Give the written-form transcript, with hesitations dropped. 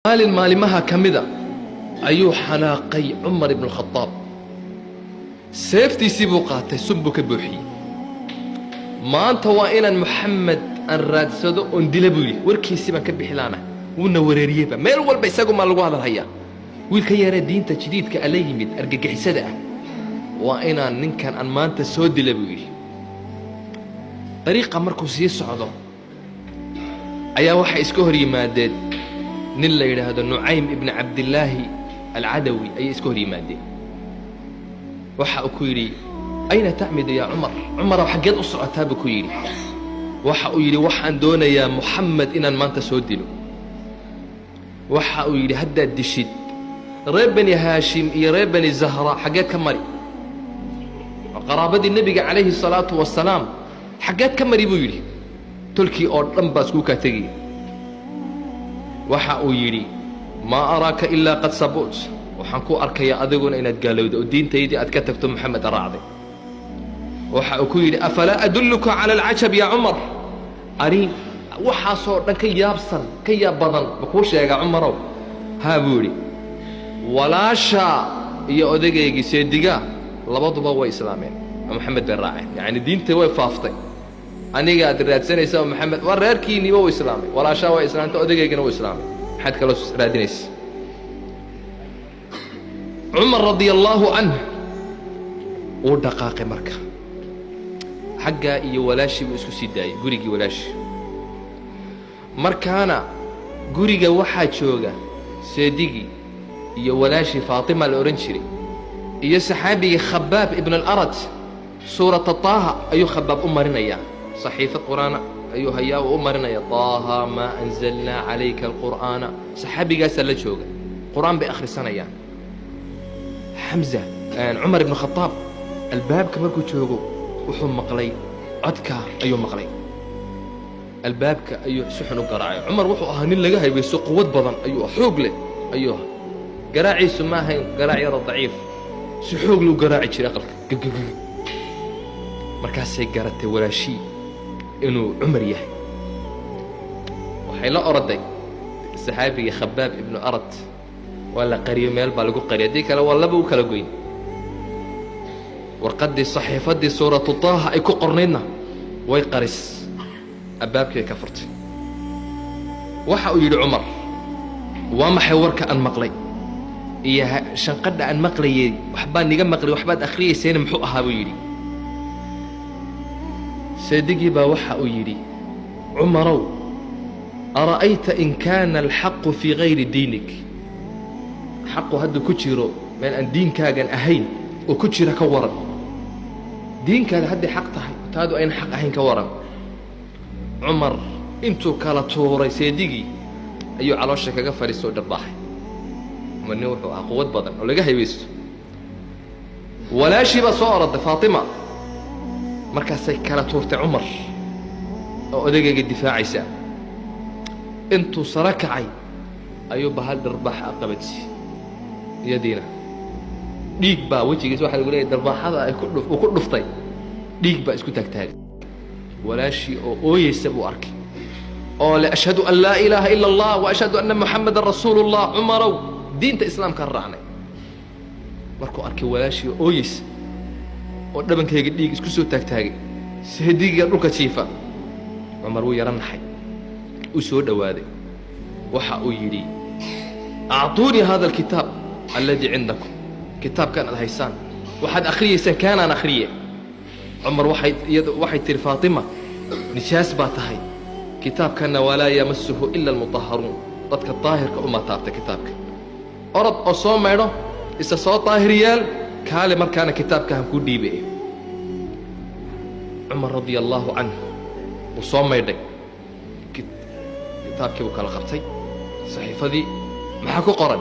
maalimaha ka mida ayuu xanaaqay Umar ibn al-Khattab seeftiisii buu qaatay sunbu ka buuxiyay maanta waa inaan Muhammad aan raadsado oo dila buu yiri warkiisii baan ka bixilaana wuna wareeriyay meel walba isagu ma lagu hadalhaya wiilka yara diinta jadiidka ala yimid argagixisada ah waa inaan ninkan aan maanta soo dila buu yiri dariiqa markuu sii socdo ayaa waxa iska hor yimaadeen nin la yiraahdo Nuaym ibn Abdullah al-Adawi ay iska hor yimaadeen waxa uu ku yiri ayna ta'mid ya Umar xageed u socotaa buu ku yiri waxa uu yiri waxaan doonayaa Muhammad inaan maanta soo dilo waxa uu yiri hadda dishid reer bani Hashim iyo reer bani Zahra xageed ka mari qaraabadii nabiga calayhi salaatu wassalaam xageed ka mari buu yiri tolkii oo dhan baa isku ka tagay waxa uu yiri ma araka illa qad sabut waxaan ku arkaya adiguna inaad gaalowdo oo diintaydii aad ka tagto Muhammad raacday waxa uu ku yiri afala adulluka ala al-ajab ya Umar ari waxa soo dhan ka yaabsan ka yaab badan ku sheega Umarow ha buuri walaasha iyo odagaygi seediga labaduba way islaameen Muhammad bin raacay yani diinta way faaftay aniga aad raadsanaysa Muhammad war reerkiini waa islaamay walaasha waa islaamta odageygana waa islaamay maxad kala raadinaysa Umar radiyallahu anhu oo dhaqaaqay marka xagga iyo walaashi uu isku sidaayay gurigii walaashi markaana guriga waxa jooga seedigi iyo walaashi Faatima la oran jiray iyo saxaabiga Khabbab ibn al-Arat suurat Taha ayu Khabbab umarinaya صحيفة القرآن أيها يا أمرنا يا طه ما أنزلنا عليك القرآن صحابي قاس لا جوجا قرآن بآخر السنة يعني حمزة عمر بن الخطاب الباب كما كنت جوجو وحوم مقلي عدكا أيوه مقلي الباب أيوه سحن قراعي عمر وحو أهاني لقاها يبيسو قوة بضن أيوه حوق له أيوه قراعي سماها قراعي ضعيف سحوق له قراعي شرقل مركز قرأت ولا شيء إنه عمر يحيى وحيلا أردي الصحابي خباب ابن أرد ولا قرية ميل بالقو قرية ديك ولا بو كلا قوين وقد الصحيفة دي سورة طه أيكو قرنينا ويقرس أبابك كفرت وحا يلي عمر وما حيورك أن مقلي إياها شنقد أن مقلي وحبان نيقام مقلي وحبان أخرية سين محوقها ويلي سيدقي وحا يري عمرو أرأيت إن كان الحق في غير دينك حق هدو كتيرو من أن دين كاغن أهين وكتير كورن دين كان هدي حق تحي تادو أين حق أهين كورن عمر انتو كالاتوري سيدقي أيو على وشك غفر السود الضاحي من نوحو قوة بدن ولا قهي بيستو ولا شي بصورة فاطمة markaasay kala tuurtay Umar oo odagayga difaacaysa intuu sarakacay ayuu bahal darbax aqabadsi yadiina dhiig baa wajigiisa waxa lagu leeyahay darbaxada ay ku dhuftay dhiig baa isku tagtaagay walaashi oo ooyeysa buu arkay oo la ashhadu an la ilaha illa Allah wa ashhadu anna Muhammadar Rasulullah Umarow diinta islaamka raacnay markuu arkay walaashi oo ooyeysa oo dhabankayga dhiig isku soo taagtaagay seediga dhulka jiifa Umar wuu yaranahay uu soo dhawaaday waxa uu yiri a'tuuni hada alkitab alladhi indakum kitabkan aad haysaan waxaad akhriyaysan kaanaan akhriye Umar waxay tir Faatima nijaas baa tahay kitabkan wala yamassuhu illa almutahharun dadka taahirka uma taabta kitabka orad oo soo meedho isa soo taahiriyal كالي مركانا كتاب كان كودي بيه عمر رضي الله عنه وصوم يدك كتاب كيبو كالا خبتي صحيفة دي محاكو قرن